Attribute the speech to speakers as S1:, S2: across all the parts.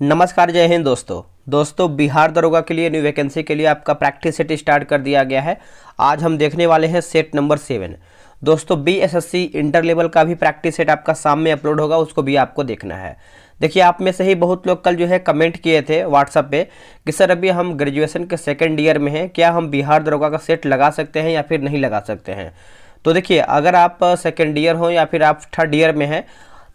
S1: नमस्कार, जय हिंद दोस्तों बिहार दरोगा के लिए न्यू वैकेंसी के लिए आपका प्रैक्टिस सेट स्टार्ट कर दिया गया है। आज हम देखने वाले हैं सेट नंबर 7। दोस्तों बीएसएससी इंटर लेवल का भी प्रैक्टिस सेट आपका सामने अपलोड होगा, उसको भी आपको देखना है। देखिए, आप में से ही बहुत लोग कल जो है कमेंट किए थे व्हाट्सएप पे कि सर अभी हम ग्रेजुएशन के सेकेंड ईयर में हैं, क्या हम बिहार दरोगा का सेट लगा सकते हैं या फिर नहीं लगा सकते हैं। तो देखिए, अगर आप सेकेंड ईयर हो या फिर आप थर्ड ईयर में हैं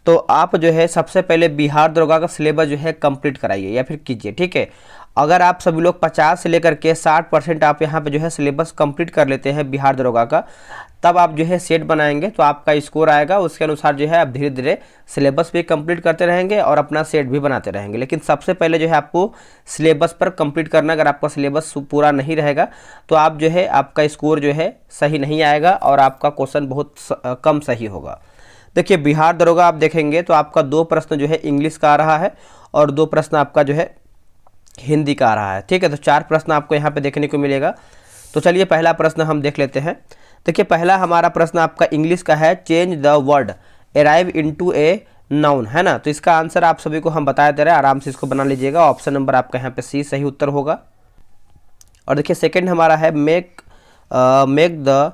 S1: तो आप जो है सबसे पहले बिहार दरोगा का सिलेबस जो है कंप्लीट कराइए या फिर कीजिए, ठीक है। अगर आप सभी लोग 50 से लेकर के 60% आप यहाँ पे जो है सिलेबस कंप्लीट कर लेते हैं बिहार दरोगा का, तब आप जो है सेट बनाएंगे तो आपका स्कोर आएगा। उसके अनुसार जो है आप धीरे धीरे सिलेबस भी कंप्लीट करते रहेंगे और अपना सेट भी बनाते रहेंगे। लेकिन सबसे पहले जो है आपको सिलेबस पर कंप्लीट करना। अगर आपका सिलेबस पूरा नहीं रहेगा तो आप जो है आपका स्कोर जो है सही नहीं आएगा और आपका क्वेश्चन बहुत कम सही होगा। देखिए, बिहार दरोगा आप देखेंगे तो आपका 2 प्रश्न जो है इंग्लिश का आ रहा है और 2 प्रश्न आपका जो है हिंदी का आ रहा है, ठीक है। तो 4 प्रश्न आपको यहाँ पे देखने को मिलेगा। तो चलिए पहला प्रश्न हम देख लेते हैं। देखिए, पहला हमारा प्रश्न आपका इंग्लिश का है, change the word arrive into a noun, है ना। तो इसका आंसर आप सभी को हम बता दे रहे हैं, आराम से इसको बना लीजिएगा। ऑप्शन नंबर आपका यहाँ पे सी सही उत्तर होगा। और देखिए सेकेंड हमारा है, make the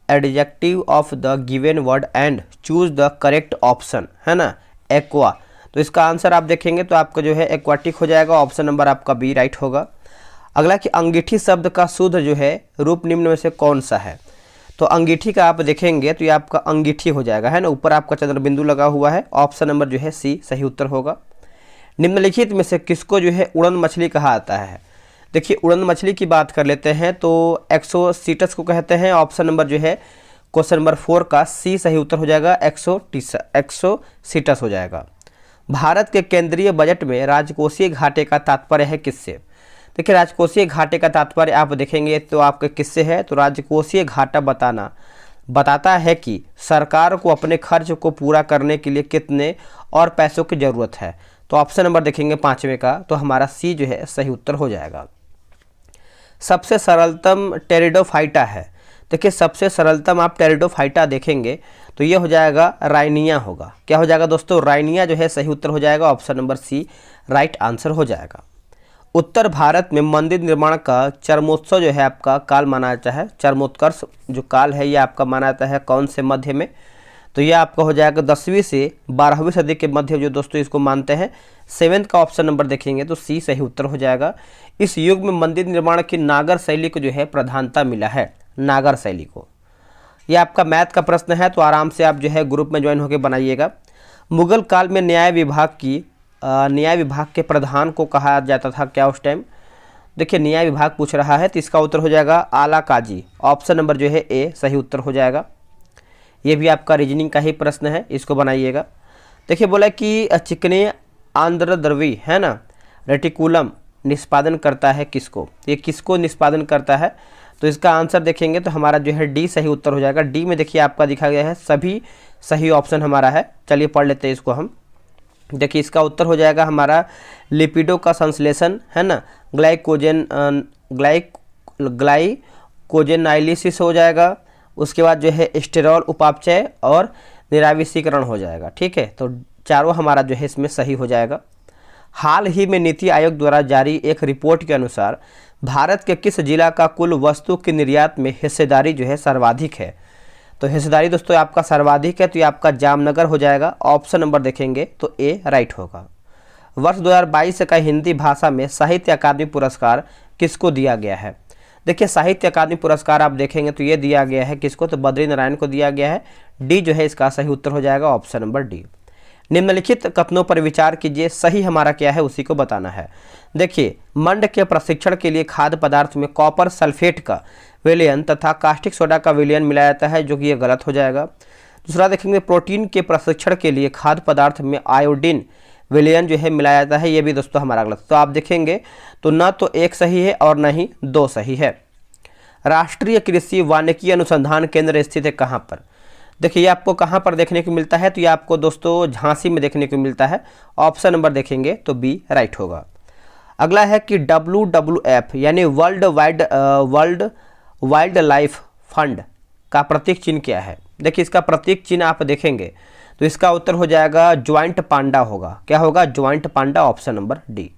S1: adjective of the given word and choose the correct option, है ना, एक्वा। तो इसका आंसर आप देखेंगे तो आपका जो है एक्वाटिक हो जाएगा। ऑप्शन नंबर आपका बी राइट होगा। अगला कि अंगीठी शब्द का शुद्ध जो है रूप निम्न में से कौन सा है। तो अंगीठी का आप देखेंगे तो ये आपका अंगीठी हो जाएगा, है ना। ऊपर आपका चंद्र बिंदु लगा हुआ है। ऑप्शन नंबर जो है सी सही उत्तर होगा। निम्नलिखित में से किसको जो है उड़न मछली कहा जाता है। देखिए, उड़न मछली की बात कर लेते हैं तो एक्सोसीटस को कहते हैं। ऑप्शन नंबर जो है क्वेश्चन नंबर 4 का सी सही उत्तर हो जाएगा, एक्सोसीटस हो जाएगा। भारत के केंद्रीय बजट में राजकोषीय घाटे का तात्पर्य है किससे। देखिए, राजकोषीय घाटे का तात्पर्य आप देखेंगे तो आपके किससे है। तो राजकोषीय घाटा बताता है कि सरकार को अपने खर्च को पूरा करने के लिए कितने और पैसों की ज़रूरत है। तो ऑप्शन नंबर देखेंगे 5वें का, तो हमारा सी जो है सही उत्तर हो जाएगा। सबसे सरलतम टेरिडोफाइटा है। देखिए, सबसे सरलतम आप टेरिडोफाइटा देखेंगे तो ये हो जाएगा राइनिया होगा। क्या हो जाएगा दोस्तों, राइनिया जो है सही उत्तर हो जाएगा। Option number C right answer हो जाएगा। उत्तर भारत में मंदिर निर्माण का चरमोत्सव जो है आपका काल माना जाता है। चरमोत्कर्ष जो काल है ये आपका माना जाता है कौन से मध्य में। तो यह आपका हो जाएगा 10वीं से 12वीं सदी के मध्य जो दोस्तों इसको मानते हैं। 7th का ऑप्शन नंबर देखेंगे तो सी सही उत्तर हो जाएगा। इस युग में मंदिर निर्माण की नागर शैली को जो है प्रधानता मिला है, नागर शैली को। यह आपका मैथ का प्रश्न है तो आराम से आप जो है ग्रुप में ज्वाइन होकर बनाइएगा। मुगल काल में न्याय विभाग के प्रधान को कहा जाता था क्या उस टाइम। देखिए, न्याय विभाग पूछ रहा है तो इसका उत्तर हो जाएगा आला काजी। ऑप्शन नंबर जो है ए सही उत्तर हो जाएगा। ये भी आपका रीजनिंग का ही प्रश्न है, इसको बनाइएगा। देखिए, बोला कि चिकने आंध्रद्रवी, है ना, रेटिकुलम निष्पादन करता है किसको। ये किसको निष्पादन करता है। तो इसका आंसर देखेंगे तो हमारा जो है डी सही उत्तर हो जाएगा। डी में देखिए आपका दिखा गया है सभी सही ऑप्शन हमारा है। चलिए पढ़ लेते हैं इसको हम। देखिए, इसका उत्तर हो जाएगा हमारा लिपिडों का संश्लेषण, है ना, ग्लाइकोजेनाइलिसिस हो जाएगा। उसके बाद जो है स्टेरॉल उपापचय और निराविषीकरण हो जाएगा, ठीक है। तो चारों हमारा जो है इसमें सही हो जाएगा। हाल ही में नीति आयोग द्वारा जारी एक रिपोर्ट के अनुसार भारत के किस जिला का कुल वस्तु के निर्यात में हिस्सेदारी जो है सर्वाधिक है। तो हिस्सेदारी दोस्तों आपका सर्वाधिक है तो ये आपका जामनगर हो जाएगा। ऑप्शन नंबर देखेंगे तो ए राइट होगा। वर्ष 2022 का हिंदी भाषा में साहित्य अकादमी पुरस्कार किसको दिया गया है। देखिए, साहित्य अकादमी पुरस्कार आप देखेंगे तो ये दिया गया है किसको, तो बद्री नारायण को दिया गया है। डी जो है इसका सही उत्तर हो जाएगा। Option number D. निम्नलिखित कथनों पर विचार कीजिए, सही हमारा क्या है उसी को बताना है। देखिए, मंड के प्रशिक्षण के लिए खाद्य पदार्थ में कॉपर सल्फेट का विलयन तथा कास्टिक सोडा का विलयन मिलाया जाता है, जो कि ये गलत हो जाएगा। दूसरा देखेंगे, प्रोटीन के प्रशिक्षण के लिए खाद्य पदार्थ में आयोडीन विलयन जो है मिलाया जाता है, ये भी दोस्तों हमारा गलत। तो आप देखेंगे तो ना तो 1 सही है और ना ही 2 सही है। राष्ट्रीय कृषि वानिकी अनुसंधान केंद्र स्थित है कहाँ पर। देखिए, ये आपको कहाँ पर देखने को मिलता है, तो ये आपको दोस्तों झांसी में देखने को मिलता है। ऑप्शन नंबर देखेंगे तो बी राइट होगा। अगला है कि WWF यानी वर्ल्ड वाइल्ड लाइफ फंड का प्रतीक चिन्ह क्या है। देखिए, इसका प्रतीक चिन्ह आप देखेंगे तो तो इसका उत्तर हो जाएगा ज्वाइंट पांडा होगा। क्या होगा? ज्वाइंट पांडा, ऑप्शन नंबर डी।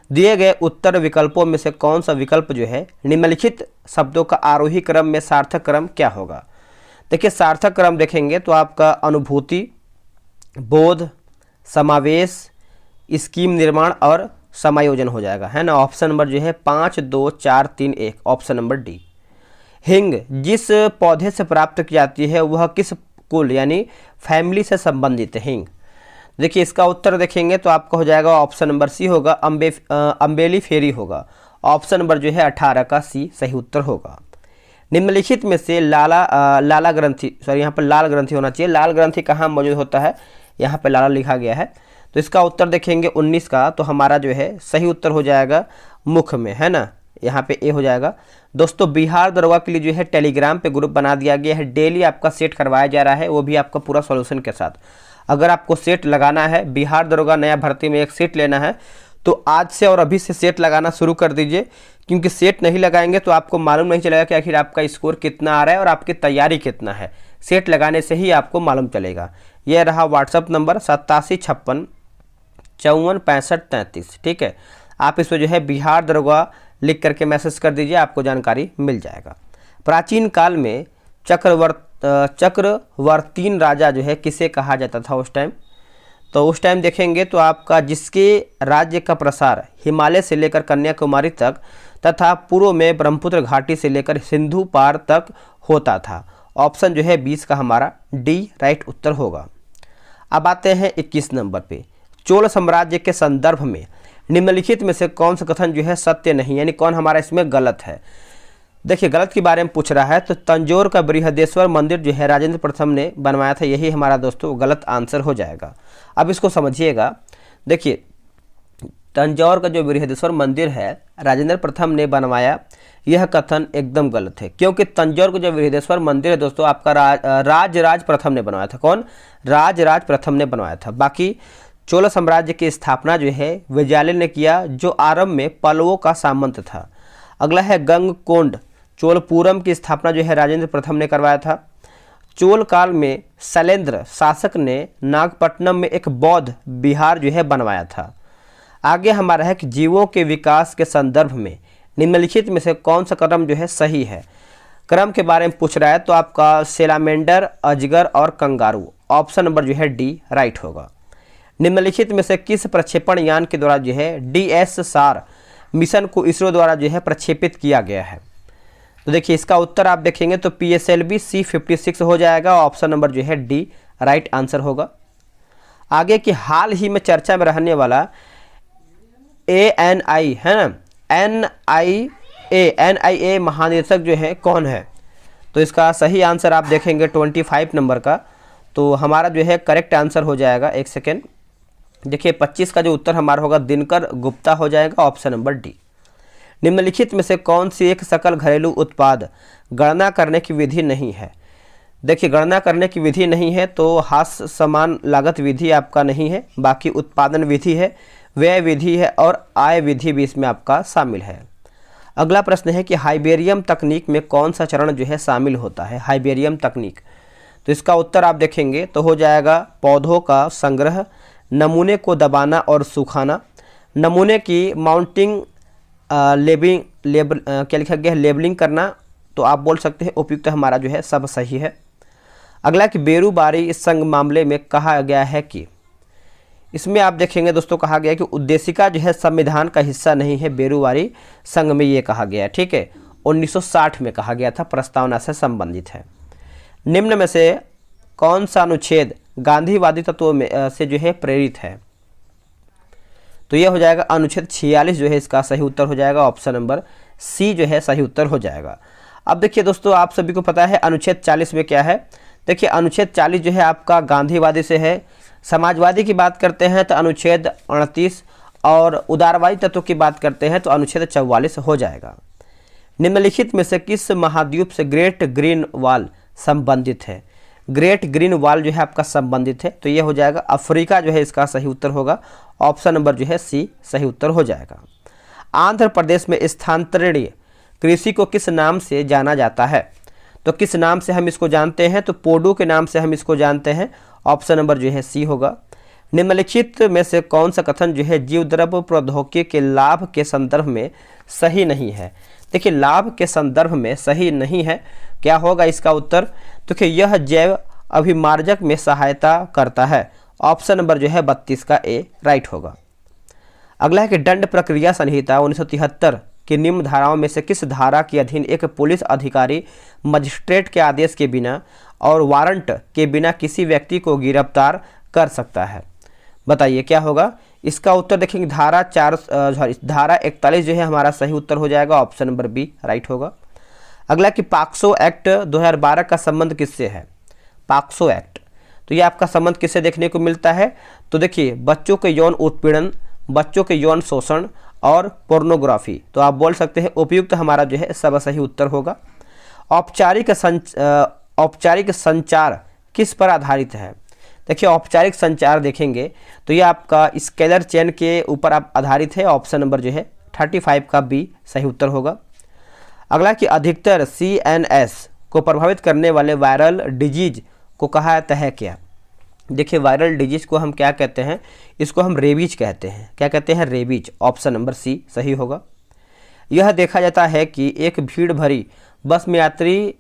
S1: दिए गए उत्तर विकल्पों में से कौन सा विकल्प जो है निम्नलिखित शब्दों का आरोही क्रम में सार्थक क्रम क्या होगा? देखिए सार्थक क्रम देखेंगे तो आपका अनुभूति, बोध, समावेश, स्कीम निर्माण और समायोजन हो जाएगा, है ना। ऑप्शन नंबर जो है 5, 2, 4, 3, 1, ऑप्शन नंबर डी। हिंग जिस पौधे से प्राप्त की जाती है वह किस कुल यानी फैमिली से संबंधित है? हिंग, देखिए इसका उत्तर देखेंगे तो आपका हो जाएगा ऑप्शन नंबर सी होगा, अम्बेली फेरी होगा। ऑप्शन नंबर जो है 18 का सी सही उत्तर होगा। निम्नलिखित में से लाला ग्रंथि, सॉरी यहाँ पर लाल ग्रंथि होना चाहिए, लाल ग्रंथि कहाँ मौजूद होता है? यहाँ पर लाला लिखा गया है। तो इसका उत्तर देखेंगे 19 का, तो हमारा जो है सही उत्तर हो जाएगा मुख में, है ना। यहाँ पे ए हो जाएगा। दोस्तों बिहार दरोगा के लिए जो है टेलीग्राम पे ग्रुप बना दिया गया है, डेली आपका सेट करवाया जा रहा है, वो भी आपका पूरा सॉल्यूशन के साथ। अगर आपको सेट लगाना है, बिहार दरोगा नया भर्ती में एक सेट लेना है, तो आज से और अभी से सेट लगाना शुरू कर दीजिए, क्योंकि सेट नहीं लगाएंगे तो आपको मालूम नहीं चलेगा कि आखिर आपका स्कोर कितना आ रहा है और आपकी तैयारी कितना है। सेट लगाने से ही आपको मालूम चलेगा। यह रहा व्हाट्सअप नंबर 8756546533, ठीक है। आप इसमें जो है बिहार दरोगा लिख करके मैसेज कर दीजिए, आपको जानकारी मिल जाएगा। प्राचीन काल में चक्रवर्तीन राजा जो है किसे कहा जाता था उस टाइम? तो उस टाइम देखेंगे तो आपका जिसके राज्य का प्रसार हिमालय से लेकर कन्याकुमारी तक तथा पूर्व में ब्रह्मपुत्र घाटी से लेकर सिंधु पार तक होता था। ऑप्शन जो है 20 का हमारा डी राइट उत्तर होगा। अब आते हैं 21 नंबर पे। चोल साम्राज्य के संदर्भ में निम्नलिखित में से कौन सा कथन जो है सत्य नहीं, यानी कौन हमारा इसमें गलत है? देखिए गलत के बारे में पूछ रहा है, तो तंजौर का बृहदेश्वर मंदिर जो है राजेंद्र प्रथम ने बनवाया था, यही हमारा दोस्तों गलत आंसर हो जाएगा। अब इसको समझिएगा। देखिए तंजौर का जो बृहदेश्वर मंदिर है राजेंद्र प्रथम ने बनवाया, यह कथन एकदम गलत है, क्योंकि तंजौर का जो बृहदेश्वर मंदिर है दोस्तों आपका राज प्रथम ने बनवाया था। कौन? राज प्रथम ने बनवाया था। बाकी चोल साम्राज्य की स्थापना जो है विजयालय ने किया, जो आरंभ में पल्लवों का सामंत था। अगला है गंगकोंड चोलपुरम की स्थापना जो है राजेंद्र प्रथम ने करवाया था। चोल काल में शैलेंद्र शासक ने नागपट्टनम में एक बौद्ध विहार जो है बनवाया था। आगे हमारा है कि जीवों के विकास के संदर्भ में निम्नलिखित में से कौन सा क्रम जो है सही है? क्रम के बारे में पूछ रहा है, तो आपका सेलामेंडर, अजगर और कंगारू, ऑप्शन नंबर जो है डी राइट होगा। निम्नलिखित में से किस प्रक्षेपण यान के द्वारा जो है DSSR मिशन को इसरो द्वारा जो है प्रक्षेपित किया गया है? तो देखिए इसका उत्तर आप देखेंगे तो PSLV C-56 हो जाएगा। ऑप्शन नंबर जो है डी राइट आंसर होगा। आगे की हाल ही में चर्चा में रहने वाला ANI है ना, NIA महानिदेशक जो है कौन है? तो इसका सही आंसर आप देखेंगे 25 नंबर का, तो हमारा जो है करेक्ट आंसर हो जाएगा, एक सेकेंड देखिए 25 का जो उत्तर हमारा होगा दिनकर गुप्ता हो जाएगा। Option number D. निम्नलिखित में से कौन सी एक सकल घरेलू उत्पाद गणना करने की विधि नहीं है? देखिए गणना करने की विधि नहीं है तो हास्य समान लागत विधि आपका नहीं है, बाकी उत्पादन विधि है, व्यय विधि है और आय विधि भी इसमें आपका शामिल है। अगला प्रश्न है कि हाइबेरियम तकनीक में कौन सा चरण जो है शामिल होता है? हाइबेरियम तकनीक, तो इसका उत्तर आप देखेंगे तो हो जाएगा पौधों का संग्रह, नमूने को दबाना और सुखाना, नमूने की माउंटिंग, क्या लिखा गया है लेबलिंग करना, तो आप बोल सकते हैं उपयुक्त हमारा जो है सब सही है। अगला कि बेरुबारी संघ मामले में कहा गया है कि, इसमें आप देखेंगे दोस्तों कहा गया है कि उद्देशिका जो है संविधान का हिस्सा नहीं है, बेरुबारी संघ में ये कहा गया है, ठीक है। 1960 में कहा गया था, प्रस्तावना से संबंधित है। निम्न में से कौन सा अनुच्छेद गांधीवादी तत्वों में से जो है प्रेरित है? तो यह हो जाएगा अनुच्छेद 46 जो है इसका सही उत्तर हो जाएगा। ऑप्शन नंबर सी जो है सही उत्तर हो जाएगा। अब देखिए दोस्तों आप सभी को पता है अनुच्छेद 40 में क्या है। देखिए अनुच्छेद 40 जो है आपका गांधीवादी से है। समाजवादी की बात करते हैं तो अनुच्छेद 38 और उदारवादी तत्व की बात करते हैं तो अनुच्छेद 44 हो जाएगा। निम्नलिखित में से किस महाद्वीप से ग्रेट ग्रीन वॉल संबंधित है? ग्रेट ग्रीन वॉल जो है आपका संबंधित है, तो ये हो जाएगा अफ्रीका जो है इसका सही उत्तर होगा। ऑप्शन नंबर जो है सी सही उत्तर हो जाएगा। आंध्र प्रदेश में स्थानांतरणीय कृषि को किस नाम से जाना जाता है? तो किस नाम से हम इसको जानते हैं? तो पोडू के नाम से हम इसको जानते हैं। ऑप्शन नंबर जो है सी होगा। निम्नलिखित में से कौन सा कथन जो है जीवद्रव्य प्रौद्योगिकी के लाभ के संदर्भ में सही नहीं है? देखिए लाभ के संदर्भ में सही नहीं है, क्या होगा इसका उत्तर? देखिए यह जैव अभिमार्जक में सहायता करता है, ऑप्शन नंबर जो है 32 का ए राइट होगा। अगला है कि दंड प्रक्रिया संहिता 1973 की निम्न धाराओं में से किस धारा के अधीन एक पुलिस अधिकारी मजिस्ट्रेट के आदेश के बिना और वारंट के बिना किसी व्यक्ति को गिरफ्तार कर सकता है? बताइए क्या होगा इसका उत्तर? देखेंगे धारा 41 जो है हमारा सही उत्तर हो जाएगा, ऑप्शन नंबर बी राइट होगा। अगला कि पॉक्सो एक्ट 2012 का संबंध किससे है? पॉक्सो एक्ट, तो ये आपका संबंध किससे देखने को मिलता है? तो देखिए बच्चों के यौन उत्पीड़न, बच्चों के यौन शोषण और पोर्नोग्राफी, तो आप बोल सकते हैं उपयुक्त हमारा जो है सब सही उत्तर होगा। औपचारिक संचार किस पर आधारित है? देखिए औपचारिक संचार देखेंगे तो ये आपका स्केलर चेन के ऊपर आप आधारित है, ऑप्शन नंबर जो है 35 का बी सही उत्तर होगा। अगला कि अधिकतर CNS को प्रभावित करने वाले वायरल डिजीज को कहा जाता है क्या? देखिए वायरल डिजीज को हम क्या कहते हैं? इसको हम रेबीज कहते हैं। क्या कहते हैं? रेबीज, ऑप्शन नंबर सी सही होगा। यह देखा जाता है कि एक भीड़ भरी बस में यात्री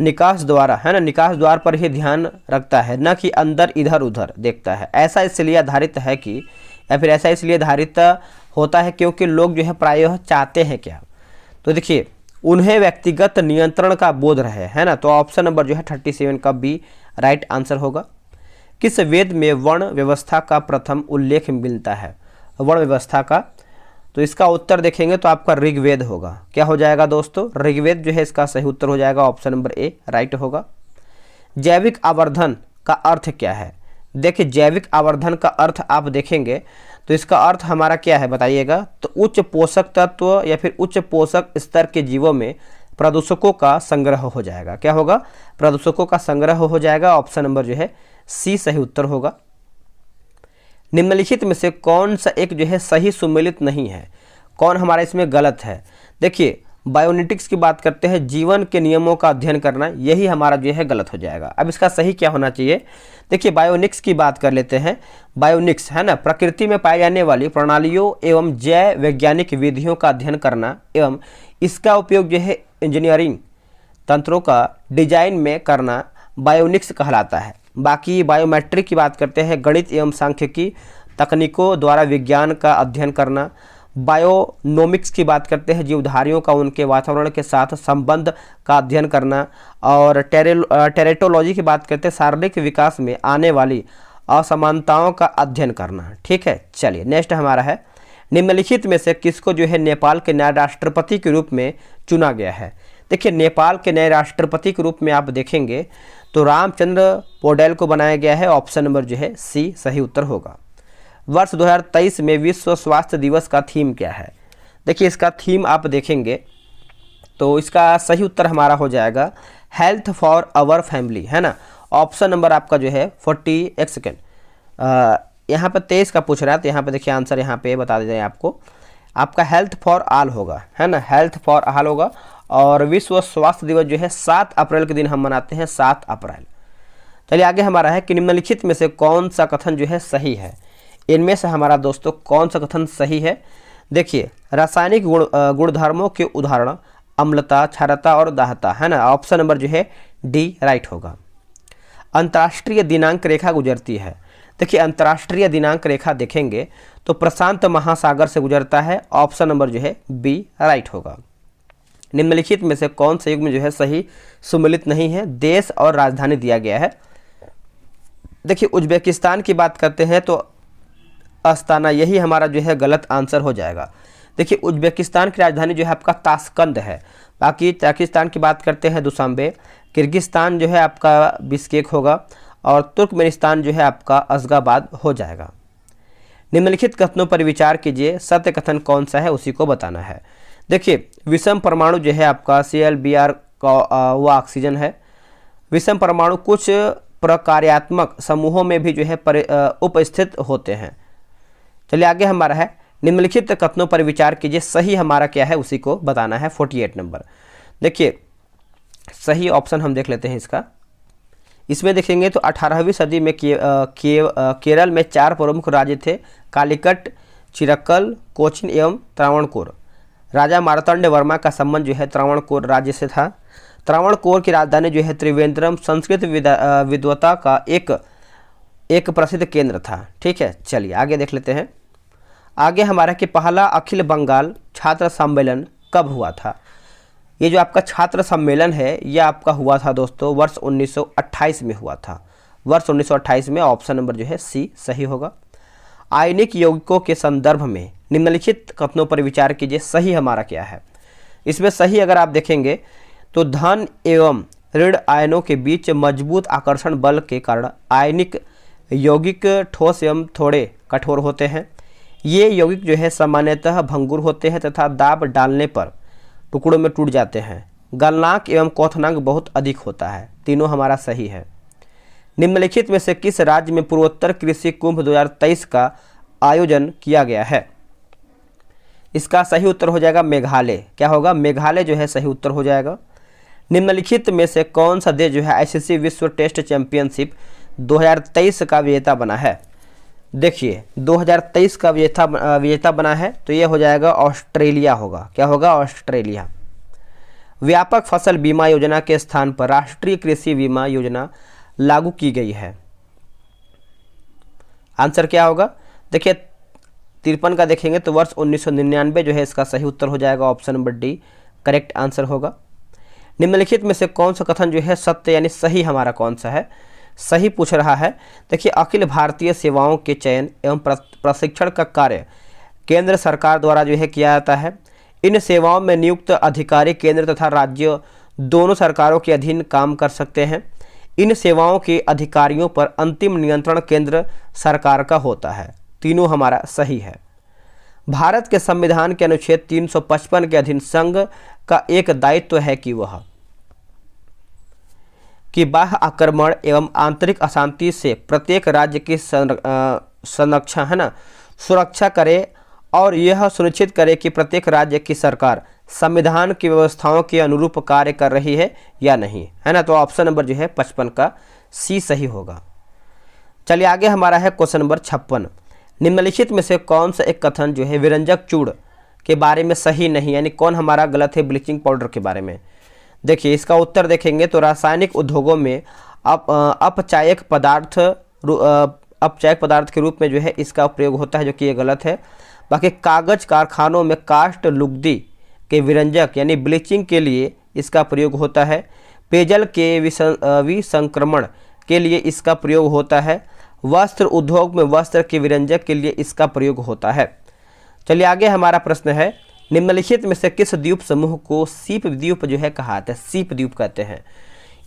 S1: निकास द्वारा है ना, निकास द्वार पर ही ध्यान रखता है, न कि अंदर इधर उधर देखता है। ऐसा इसलिए आधारित है कि या फिर ऐसा इसलिए आधारित होता है क्योंकि लोग जो है प्रायः चाहते हैं क्या? तो देखिए उन्हें व्यक्तिगत नियंत्रण का बोध रहे, है ना, तो ऑप्शन नंबर जो है 37 का बी राइट आंसर होगा। किस वेद में वर्ण व्यवस्था का प्रथम उल्लेख मिलता है? वर्ण व्यवस्था का, तो इसका उत्तर देखेंगे तो आपका ऋग्वेद होगा। क्या हो जाएगा दोस्तों? ऋग्वेद जो है इसका सही उत्तर हो जाएगा, ऑप्शन नंबर ए राइट होगा। जैविक आवर्धन का अर्थ क्या है? देखिए जैविक आवर्धन का अर्थ आप देखेंगे तो इसका अर्थ हमारा क्या है बताइएगा? तो उच्च पोषक तत्व या फिर उच्च पोषक स्तर के जीवों में प्रदूषकों का संग्रह हो जाएगा। क्या होगा? प्रदूषकों का संग्रह हो जाएगा, ऑप्शन नंबर जो है सी सही उत्तर होगा। निम्नलिखित में से कौन सा एक जो है सही सुमेलित नहीं है? कौन हमारा इसमें गलत है? देखिए बायोनिटिक्स की बात करते हैं, जीवन के नियमों का अध्ययन करना, यही हमारा जो है गलत हो जाएगा। अब इसका सही क्या होना चाहिए? देखिए बायोनिक्स की बात कर लेते हैं। बायोनिक्स है ना, प्रकृति में पाई जाने वाली प्रणालियों एवं जैव वैज्ञानिक विधियों का अध्ययन करना एवं इसका उपयोग जो है इंजीनियरिंग तंत्रों का डिजाइन में करना बायोनिक्स कहलाता है। बाकी बायोमेट्रिक की बात करते हैं, गणित एवं सांख्यिकी तकनीकों द्वारा विज्ञान का अध्ययन करना। बायोनोमिक्स की बात करते हैं, जीवधारियों का उनके वातावरण के साथ संबंध का अध्ययन करना। और टेरेटोलॉजी की बात करते हैं, शारीरिक विकास में आने वाली असमानताओं का अध्ययन करना। ठीक है, चलिए नेक्स्ट हमारा है, निम्नलिखित में से किसको जो है नेपाल के नए राष्ट्रपति के रूप में चुना गया है? देखिए नेपाल के नए राष्ट्रपति के रूप में आप देखेंगे तो रामचंद्र पौडेल को बनाया गया है, ऑप्शन नंबर जो है सी सही उत्तर होगा। वर्ष 2023 में विश्व स्वास्थ्य दिवस का थीम क्या है? देखिए इसका थीम आप देखेंगे तो इसका सही उत्तर हमारा हो जाएगा हेल्थ फॉर आवर फैमिली, है ना, ऑप्शन नंबर आपका जो है 40 एक सेकेंड यहाँ पर 23 का पूछ रहा है, तो यहाँ पे देखिए आंसर यहाँ पे बता दे आपको, आपका हेल्थ फॉर ऑल होगा, है ना, हेल्थ फॉर ऑल होगा। और विश्व स्वास्थ्य दिवस जो है 7 अप्रैल के दिन हम मनाते हैं, 7 अप्रैल। चलिए आगे हमारा है कि निम्नलिखित में से कौन सा कथन जो है सही है? इनमें से हमारा दोस्तों कौन सा कथन सही है? देखिए रासायनिक गुणधर्मों के उदाहरण अम्लता, क्षारता और दाहता, है ना, ऑप्शन नंबर जो है डी राइट होगा। अंतर्राष्ट्रीय दिनांक रेखा गुजरती है। देखिए अंतर्राष्ट्रीय दिनांक रेखा देखेंगे तो प्रशांत महासागर से गुजरता है, ऑप्शन नंबर जो है बी राइट होगा। निम्नलिखित में से कौन सा युग्म जो है सही सुमेलित नहीं है? देश और राजधानी दिया गया है। देखिए उज्बेकिस्तान की बात करते हैं तो अस्ताना, यही हमारा जो है गलत आंसर हो जाएगा। देखिए उज्बेकिस्तान की राजधानी जो है आपका ताशकंद है। बाकी ताजिकिस्तान की बात करते हैं दुशांबे, किर्गिस्तान जो है आपका बिश्केक होगा और तुर्कमेनिस्तान जो है आपका अशगाबाद हो जाएगा। निम्नलिखित कथनों पर विचार कीजिए, सत्य कथन कौन सा है उसी को बताना है। देखिए विषम परमाणु जो है आपका ClBr का वो ऑक्सीजन है। विषम परमाणु कुछ प्रकार्यात्मक समूहों में भी जो है उपस्थित होते हैं। चलिए आगे हमारा है, निम्नलिखित कथनों पर विचार कीजिए, सही हमारा क्या है उसी को बताना है। 48 नंबर देखिए सही ऑप्शन हम देख लेते हैं इसका, इसमें देखेंगे तो 18वीं सदी में केरल में 4 प्रमुख राज्य थे, कालीकट, चिरक्कल, कोचीन एवं त्रावणकोर। राजा मार्तंड वर्मा का संबंध जो है त्रावणकोर राज्य से था। त्रावणकोर की राजधानी जो है त्रिवेंद्रम संस्कृत विद्वता का एक प्रसिद्ध केंद्र था। ठीक है, चलिए आगे देख लेते हैं। आगे हमारा कि पहला अखिल बंगाल छात्र सम्मेलन कब हुआ था। ये जो आपका छात्र सम्मेलन है ये आपका हुआ था दोस्तों वर्ष 1928 में हुआ था। वर्ष 1928 में, ऑप्शन नंबर जो है सी सही होगा। आयनिक यौगिकों के संदर्भ में निम्नलिखित कथनों पर विचार कीजिए, सही हमारा क्या है। इसमें सही अगर आप देखेंगे तो धन एवं ऋण आयनों के बीच मजबूत आकर्षण बल के कारण आयनिक यौगिक ठोस एवं थोड़े कठोर होते हैं। ये यौगिक जो है सामान्यतः भंगुर होते हैं तथा दाब डालने पर टुकड़ों में टूट जाते हैं। गलनांक एवं क्वथनांक बहुत अधिक होता है। तीनों हमारा सही है। निम्नलिखित में से किस राज्य में पूर्वोत्तर कृषि कुंभ 2023 का आयोजन किया गया है। इसका सही उत्तर हो जाएगा मेघालय। क्या होगा, मेघालय जो है सही उत्तर हो जाएगा। निम्नलिखित में से कौन सा देश जो है आईसीसी विश्व टेस्ट चैंपियनशिप 2023 का विजेता बना है। देखिए 2023 का विजेता बना है तो ये हो जाएगा ऑस्ट्रेलिया होगा। क्या होगा, ऑस्ट्रेलिया। व्यापक फसल बीमा योजना के स्थान पर राष्ट्रीय कृषि बीमा योजना लागू की गई है। आंसर क्या होगा, देखिए 53 का देखेंगे तो वर्ष 1999 जो है इसका सही उत्तर हो जाएगा, option number D correct answer होगा। निम्नलिखित में से कौन सा कथन जो है सत्य यानी सही हमारा कौन सा है, सही पूछ रहा है। देखिए अखिल भारतीय सेवाओं के चयन एवं प्रशिक्षण का कार्य केंद्र सरकार द्वारा जो है किया जाता है। इन सेवाओं में नियुक्त अधिकारी केंद्र तथा राज्य दोनों सरकारों के अधीन काम कर सकते हैं। इन सेवाओं के अधिकारियों पर अंतिम नियंत्रण केंद्र सरकार का होता है। तीनों हमारा सही है। भारत के संविधान के अनुच्छेद 355 के अधीन संघ का एक दायित्व है कि बाह्य आक्रमण एवं आंतरिक अशांति से प्रत्येक राज्य की संरक्षा है ना सुरक्षा करे और यह सुनिश्चित करे कि प्रत्येक राज्य की सरकार संविधान की व्यवस्थाओं के अनुरूप कार्य कर रही है या नहीं, है ना। तो ऑप्शन नंबर जो है 55 का सी सही होगा। चलिए आगे हमारा है क्वेश्चन नंबर 56। निम्नलिखित में से कौन सा एक कथन जो है विरंजक चूड़ के बारे में सही नहीं, यानी कौन हमारा गलत है ब्लीचिंग पाउडर के बारे में। देखिए इसका उत्तर देखेंगे तो रासायनिक उद्योगों में अपचायक पदार्थ के रूप में जो है इसका प्रयोग होता है, जो कि ये गलत है। बाकी कागज कारखानों में कास्ट लुगदी के विरंजक यानी ब्लीचिंग के लिए इसका प्रयोग होता है। पेयजल के विसंक्रमण के लिए इसका प्रयोग होता है। वस्त्र उद्योग में वस्त्र के विरंजक के लिए इसका प्रयोग होता है। चलिए आगे हमारा प्रश्न है, निम्नलिखित में से किस द्वीप समूह को सीप द्वीप जो है कहा जाता है। सीप द्वीप कहते हैं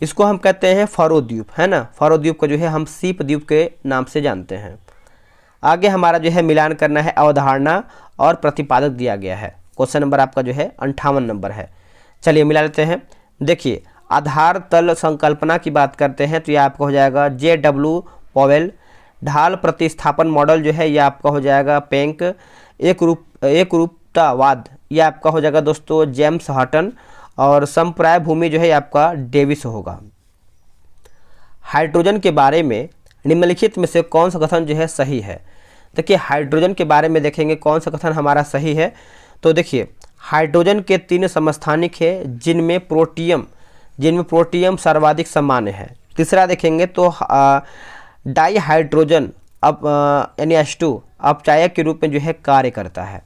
S1: इसको, हम कहते हैं फरो द्वीप, है ना। फरो द्वीप को जो है हम सीप द्वीप के नाम से जानते हैं। आगे हमारा जो है मिलान करना है, अवधारणा और प्रतिपादक दिया गया है। क्वेश्चन नंबर आपका जो है 58 नंबर है। चलिए मिला लेते हैं। देखिए आधार तल संकल्पना की बात करते हैं तो ये आपका हो जाएगा JW पॉवेल। ढाल प्रतिस्थापन मॉडल जो है ये आपका हो जाएगा पेंक। एक रूपतावाद ये आपका हो जाएगा दोस्तों जेम्स हटन। और संप्राय भूमि जो है आपका डेविस होगा। हाइड्रोजन के बारे में निम्नलिखित में से कौन सा कथन जो है सही है। देखिए हाइड्रोजन के बारे में देखेंगे कौन सा कथन हमारा सही है। तो देखिए हाइड्रोजन के 3 समस्थानिक है जिनमें प्रोटियम सर्वाधिक सामान्य है। तीसरा देखेंगे तो डाई हाइड्रोजन यानी H2 अपचायक के रूप में जो है कार्य करता है।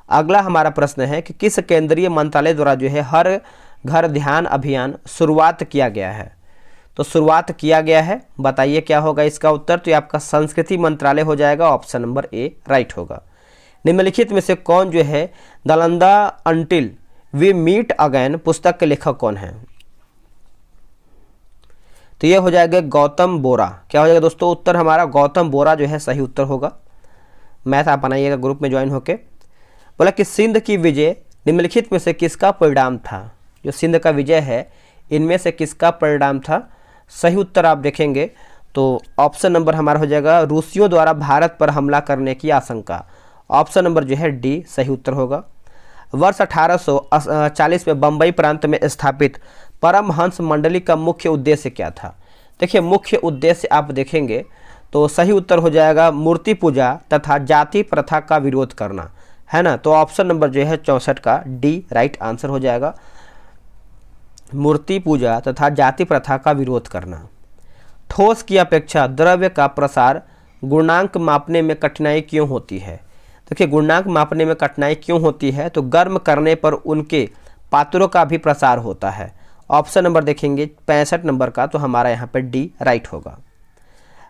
S1: अगला हमारा प्रश्न है कि किस केंद्रीय मंत्रालय द्वारा जो है हर घर ध्यान अभियान शुरुआत किया गया है। तो शुरुआत किया गया है, बताइए क्या होगा इसका उत्तर। तो ये आपका संस्कृति मंत्रालय हो जाएगा, ऑप्शन नंबर ए राइट होगा। निम्नलिखित में से कौन जो है Nalanda until we meet again पुस्तक के लेखक कौन है। तो ये हो जाएगा गौतम बोरा। क्या हो जाएगा दोस्तों उत्तर हमारा गौतम बोरा जो है सही उत्तर होगा। मैथ आप बनाइएगा ग्रुप में ज्वाइन होके। बोला कि सिंध की विजय निम्नलिखित में से किसका परिणाम था। जो सिंध का विजय है इनमें से किसका परिणाम था। सही उत्तर आप देखेंगे तो ऑप्शन नंबर हमारा हो जाएगा रूसियों द्वारा भारत पर हमला करने की आशंका। ऑप्शन नंबर जो है डी सही उत्तर होगा। वर्ष 1840 में बम्बई प्रांत में स्थापित परमहंस मंडली का मुख्य उद्देश्य क्या था। देखिए मुख्य उद्देश्य आप देखेंगे तो सही उत्तर हो जाएगा मूर्ति पूजा तथा जाति प्रथा का विरोध करना, है ना। तो ऑप्शन नंबर जो है 64 का डी राइट आंसर हो जाएगा, मूर्ति पूजा तथा जाति प्रथा का विरोध करना। ठोस की अपेक्षा द्रव्य का प्रसार गुणांक मापने में कठिनाई क्यों होती है? देखिए गुणांक मापने में कठिनाई क्यों होती है, तो गर्म करने पर उनके पात्रों का भी प्रसार होता है। ऑप्शन नंबर देखेंगे 65 नंबर का, तो हमारा यहाँ पर डी राइट होगा।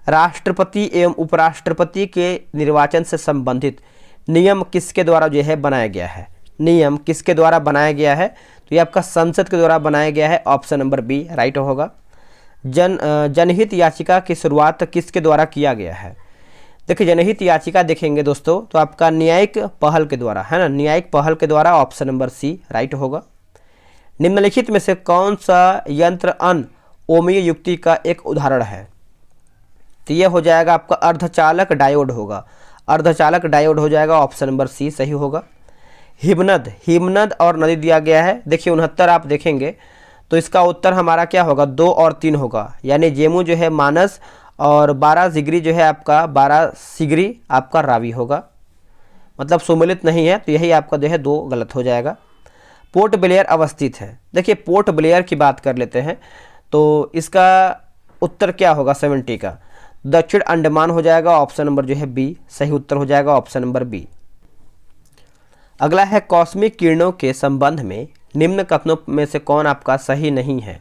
S1: राष्ट्रपति एवं उपराष्ट्रपति के निर्वाचन से संबंधित नियम किसके द्वारा जो है बनाया गया है? नियम किसके द्वारा बनाया गया है? तो ये आपका संसद के द्वारा बनाया गया है। ऑप्शन नंबर बी राइट होगा। जनहित याचिका की शुरुआत किसके द्वारा किया गया है? देखिए जनहित याचिका देखेंगे दोस्तों तो आपका न्यायिक पहल के द्वारा, है ना, न्यायिक पहल के द्वारा। ऑप्शन नंबर सी राइट होगा। निम्नलिखित में से कौन सा यंत्र अनओमीय युक्ति का एक उदाहरण है? तो ये हो जाएगा आपका अर्धचालक डायोड होगा, अर्धचालक डायोड हो जाएगा। ऑप्शन नंबर सी सही होगा। हिमनद और नदी दिया गया है। देखिए 69 आप देखेंगे तो इसका उत्तर हमारा क्या होगा? 2 और 3 होगा, यानी जेमू जो है मानस और 12 जिगरी जो है आपका 12 सिगरी आपका रावी होगा, मतलब सुमेलित नहीं है, तो यही आपका जो है 2 गलत हो जाएगा। पोर्ट ब्लेयर अवस्थित है। देखिए पोर्ट ब्लेयर की बात कर लेते हैं तो इसका उत्तर क्या होगा? 70 का दक्षिण अंडमान हो जाएगा। ऑप्शन नंबर जो है बी सही उत्तर हो जाएगा, ऑप्शन नंबर बी। अगला है कॉस्मिक किरणों के संबंध में निम्न कथनों में से कौन आपका सही नहीं है?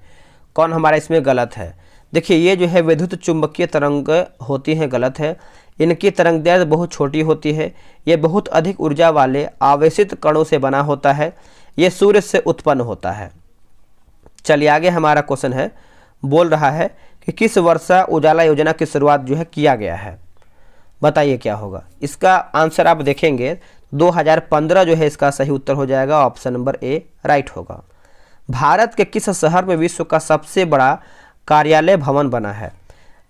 S1: कौन हमारा इसमें गलत है? देखिए ये जो है विद्युत चुंबकीय तरंग होती हैं, गलत है। इनकी तरंगदैर्घ्य बहुत छोटी होती है। ये बहुत अधिक ऊर्जा वाले आवेशित कणों से बना होता है। ये सूर्य से उत्पन्न होता है। चलिए आगे हमारा क्वेश्चन है, बोल रहा है कि किस वर्षा उजाला योजना की शुरुआत जो है किया गया है? बताइए क्या होगा इसका आंसर? आप देखेंगे 2015 जो है इसका सही उत्तर हो जाएगा। ऑप्शन नंबर ए राइट होगा। भारत के किस शहर में विश्व का सबसे बड़ा कार्यालय भवन बना है?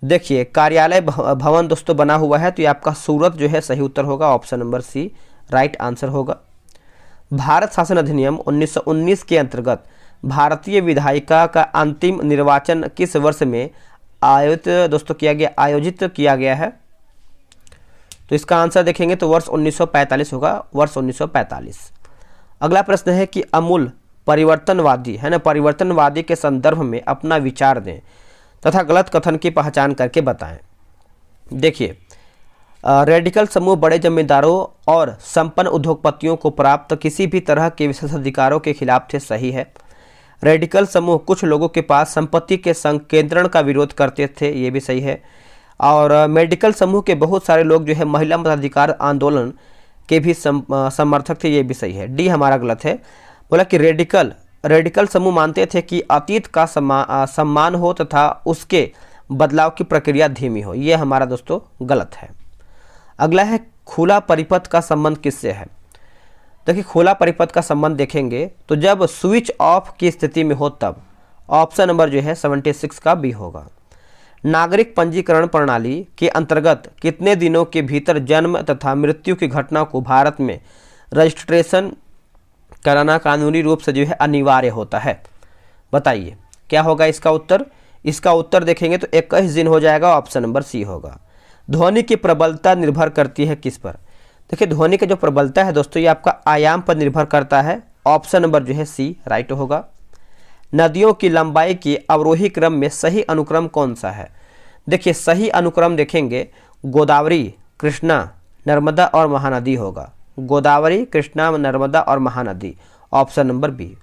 S1: देखिए कार्यालय भवन दोस्तों बना हुआ है, तो ये आपका सूरत जो है सही उत्तर होगा। Option number C right answer होगा। भारत शासन अधिनियम 1919 के अंतर्गत भारतीय विधायिका का अंतिम निर्वाचन किस वर्ष में आयोजित किया गया है? तो इसका आंसर देखेंगे तो वर्ष 1945 होगा, वर्ष 1945। अगला प्रश्न है कि अमूल परिवर्तनवादी, है ना, परिवर्तनवादी के संदर्भ में अपना विचार दें तथा गलत कथन की पहचान करके बताएं। देखिए रेडिकल समूह बड़े जमींदारों और संपन्न उद्योगपतियों को प्राप्त किसी भी तरह के विशेषाधिकारों के खिलाफ थे, सही है। रेडिकल समूह कुछ लोगों के पास संपत्ति के संकेंद्रण का विरोध करते थे, ये भी सही है। और मेडिकल समूह के बहुत सारे लोग जो है महिला मताधिकार आंदोलन के भी समर्थक थे, ये भी सही है। डी हमारा गलत है। बोला कि रेडिकल समूह मानते थे कि अतीत का सम्मान हो तथा उसके बदलाव की प्रक्रिया धीमी हो, ये हमारा दोस्तों गलत है। अगला है खुला परिपथ का संबंध किससे है? देखिए खुला परिपथ का संबंध देखेंगे तो जब स्विच ऑफ की स्थिति में हो तब। ऑप्शन नंबर जो है 76 का बी होगा। नागरिक पंजीकरण प्रणाली के अंतर्गत कितने दिनों के भीतर जन्म तथा मृत्यु की घटना को भारत में रजिस्ट्रेशन कराना कानूनी रूप से जो है अनिवार्य होता है? बताइए क्या होगा इसका उत्तर? इसका उत्तर देखेंगे तो 21 दिन हो जाएगा। ऑप्शन नंबर सी होगा। ध्वनि की प्रबलता निर्भर करती है किस पर? देखिए ध्वनि की जो प्रबलता है दोस्तों ये आपका आयाम पर निर्भर करता है। ऑप्शन नंबर जो है सी राइट होगा। नदियों की लंबाई के अवरोही क्रम में सही अनुक्रम कौन सा है? देखिए सही अनुक्रम देखेंगे गोदावरी, कृष्णा, नर्मदा और महानदी होगा। गोदावरी, कृष्णा, नर्मदा और महानदी। Option number B.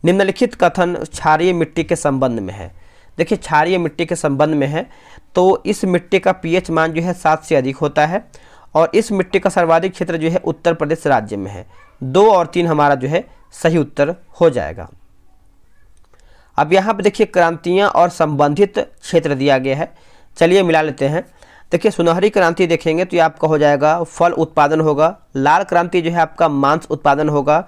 S1: निम्नलिखित कथन क्षारीय मिट्टी के संबंध में है। देखिए क्षारीय मिट्टी के संबंध में है तो इस मिट्टी का पीएच मान जो है 7 से अधिक होता है और इस मिट्टी का सर्वाधिक क्षेत्र जो है उत्तर प्रदेश राज्य में है। 2 और 3 हमारा जो है सही उत्तर हो जाएगा। अब यहाँ पे देखिए क्रांतियाँ और संबंधित क्षेत्र दिया गया है, चलिए मिला लेते हैं। देखिए सुनहरी क्रांति देखेंगे तो ये आपका हो जाएगा फल उत्पादन होगा। लाल क्रांति जो है आपका मांस उत्पादन होगा।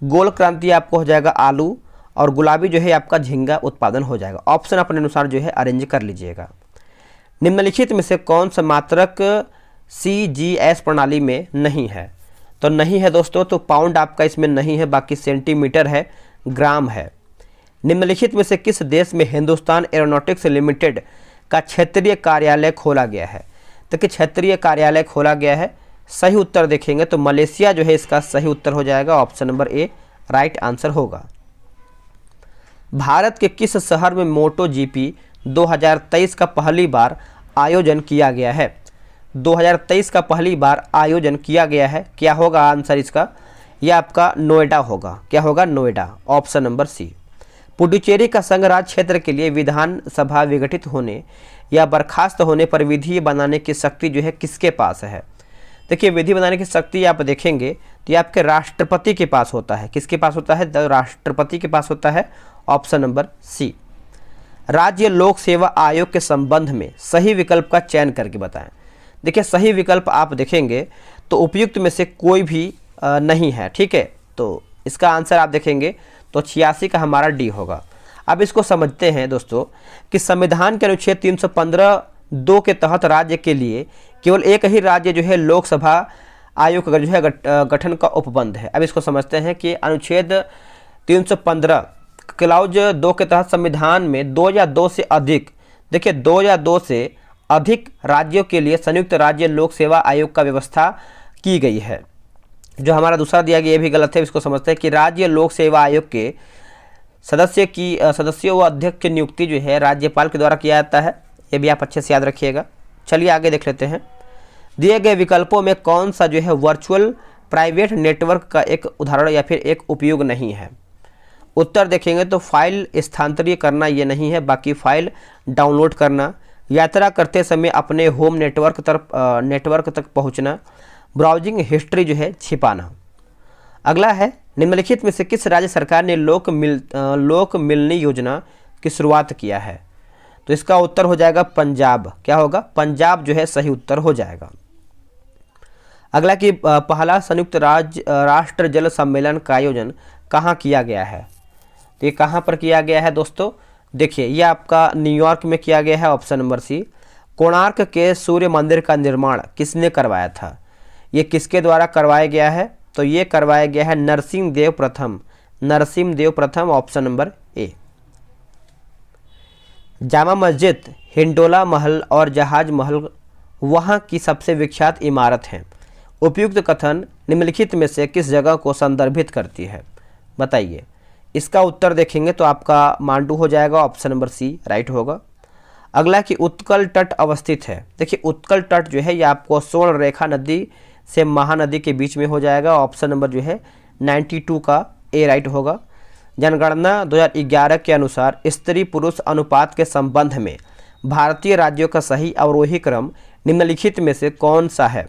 S1: गोल क्रांति आपको हो जाएगा आलू और गुलाबी जो है आपका झींगा उत्पादन हो जाएगा। ऑप्शन अपने अनुसार जो है अरेंज कर लीजिएगा। निम्नलिखित में से कौन सा मात्रक CGS प्रणाली में नहीं है? तो नहीं है दोस्तों, तो पाउंड आपका इसमें नहीं है, बाकी सेंटीमीटर है, ग्राम है। निम्नलिखित में से किस देश में हिंदुस्तान एरोनॉटिक्स लिमिटेड का क्षेत्रीय कार्यालय खोला गया है? देखिए क्षेत्रीय कार्यालय खोला गया है, सही उत्तर देखेंगे तो मलेशिया जो है इसका सही उत्तर हो जाएगा, option number A right answer होगा। भारत के किस शहर में मोटो जीपी 2023 का पहली बार आयोजन किया गया है? 2023 का पहली बार आयोजन किया गया है, क्या होगा आंसर इसका? यह आपका नोएडा होगा, क्या होगा? Noida, option number C. Puducherry का संघ राज्य क्षेत्र के लिए विधानसभा विघटित होने या बर्खास्त होने पर विधि बनाने की शक्ति जो है किसके पास है? देखिए विधि बनाने की शक्ति आप देखेंगे तो ये आपके राष्ट्रपति के पास होता है। किसके पास होता है? राष्ट्रपति के पास होता है, ऑप्शन नंबर सी। राज्य लोक सेवा आयोग के संबंध में सही विकल्प का चयन करके बताएं। देखिए सही विकल्प आप देखेंगे तो उपयुक्त में से कोई भी नहीं है, ठीक है। तो इसका आंसर आप देखेंगे तो 86 का हमारा डी होगा। अब इसको समझते हैं दोस्तों कि संविधान के अनुच्छेद 315(2) के तहत राज्य के लिए केवल एक ही राज्य जो है लोकसभा आयोग का जो है गठन का उपबंध है। अब इसको समझते हैं कि अनुच्छेद 315 क्लाउज 2 के तहत संविधान में 2 या 2 से अधिक, देखिए 2 या 2 से अधिक राज्यों के लिए संयुक्त राज्य लोक सेवा आयोग का व्यवस्था की गई है। जो हमारा दूसरा दिया गया ये भी गलत है, इसको समझते हैं कि राज्य लोक सेवा आयोग के सदस्यों व अध्यक्ष की नियुक्ति जो है राज्यपाल के द्वारा किया जाता है। ये भी आप अच्छे से याद रखिएगा। चलिए आगे देख लेते हैं। दिए गए विकल्पों में कौन सा जो है वर्चुअल प्राइवेट नेटवर्क का एक उदाहरण या फिर एक उपयोग नहीं है? उत्तर देखेंगे तो फाइल स्थानांतरित करना ये नहीं है, बाकी फाइल डाउनलोड करना, यात्रा करते समय अपने होम नेटवर्क तक पहुंचना, ब्राउजिंग हिस्ट्री जो है छिपाना। अगला है निम्नलिखित में से किस राज्य सरकार ने लोक मिलनी योजना की शुरुआत किया है? तो इसका उत्तर हो जाएगा पंजाब, क्या होगा? पंजाब जो है सही उत्तर हो जाएगा। अगला कि पहला संयुक्त राष्ट्र जल सम्मेलन का आयोजन कहाँ किया गया है? तो ये कहाँ पर किया गया है दोस्तों? देखिए ये आपका न्यूयॉर्क में किया गया है, ऑप्शन नंबर सी। कोणार्क के सूर्य मंदिर का निर्माण किसने करवाया था? ये किसके द्वारा करवाया गया है? तो ये करवाया गया है नरसिंहदेव प्रथम, option number A. Jama Masjid, Hindola महल और जहाज महल वहाँ की सबसे विख्यात इमारत हैं। उपयुक्त कथन निम्नलिखित में से किस जगह को संदर्भित करती है? बताइए। इसका उत्तर देखेंगे तो आपका मांडू हो जाएगा, ऑप्शन नंबर सी राइट होगा। अगला कि उत्कल तट अवस्थित है। देखिए उत्कल तट जो है ये आपको स्वर्ण रेखा नदी से महानदी के बीच में हो जाएगा, ऑप्शन नंबर जो है 92 का ए राइट होगा। जनगणना 2011 के अनुसार स्त्री पुरुष अनुपात के संबंध में भारतीय राज्यों का सही अवरोही क्रम निम्नलिखित में से कौन सा है?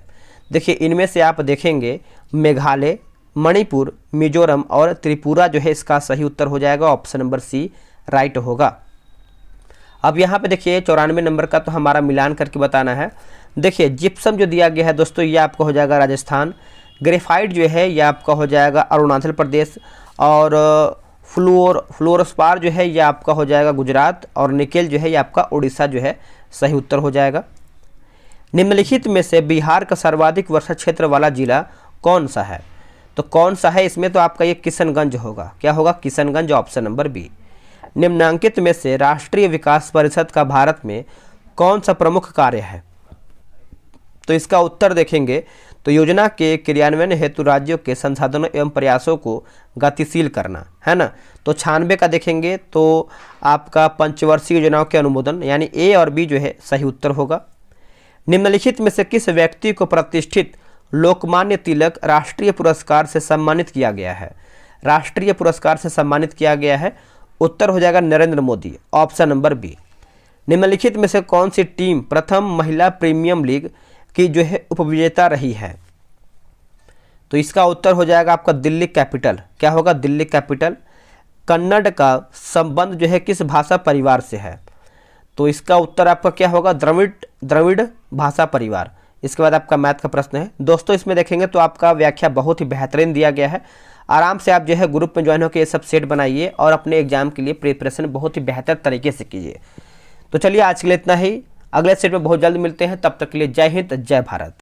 S1: देखिए इनमें से आप देखेंगे मेघालय, मणिपुर, मिजोरम और त्रिपुरा जो है इसका सही उत्तर हो जाएगा, ऑप्शन नंबर सी राइट होगा। अब यहाँ पे देखिए 94 नंबर का तो हमारा मिलान करके बताना है। देखिए जिप्सम जो दिया गया है दोस्तों ये आपका हो जाएगा राजस्थान, ग्रेफाइट जो है ये आपका हो जाएगा अरुणाचल प्रदेश, और फ्लोरोस्पार जो है ये आपका हो जाएगा गुजरात, और निकेल जो है ये आपका उड़ीसा जो है सही उत्तर हो जाएगा। निम्नलिखित में से बिहार का सर्वाधिक वर्षा क्षेत्र वाला जिला कौन सा है? तो कौन सा है इसमें? तो आपका ये किशनगंज होगा, क्या होगा? Kishanganj, option number B. निम्नांकित में से राष्ट्रीय विकास परिषद का भारत में कौन सा प्रमुख कार्य है? तो इसका उत्तर देखेंगे तो योजना के क्रियान्वयन हेतु राज्यों के संसाधनों एवं प्रयासों को गतिशील करना है ना। तो 96 का देखेंगे तो आपका पंचवर्षीय योजनाओं के अनुमोदन, यानी ए और बी जो है सही उत्तर होगा। निम्नलिखित में से किस व्यक्ति को प्रतिष्ठित लोकमान्य तिलक राष्ट्रीय पुरस्कार से सम्मानित किया गया है? राष्ट्रीय पुरस्कार से सम्मानित किया गया है, उत्तर हो जाएगा Narendra Modi, option number B. निम्नलिखित में से कौन सी टीम प्रथम महिला प्रीमियम लीग की जो है उपविजेता रही है? तो इसका उत्तर हो जाएगा आपका दिल्ली कैपिटल, क्या होगा? दिल्ली कैपिटल। कन्नड़ का संबंध जो है किस भाषा परिवार से है? तो इसका उत्तर आपका क्या होगा? द्रविड़ भाषा परिवार। इसके बाद आपका मैथ का प्रश्न है दोस्तों, इसमें देखेंगे तो आपका व्याख्या बहुत ही बेहतरीन दिया गया है। आराम से आप जो है ग्रुप में ज्वाइन होकर ये सब सेट बनाइए और अपने एग्जाम के लिए प्रिपरेशन बहुत ही बेहतर तरीके से कीजिए। तो चलिए आज के लिए इतना ही, अगले सेट में बहुत जल्द मिलते हैं, तब तक के लिए जय हिंद, जय भारत।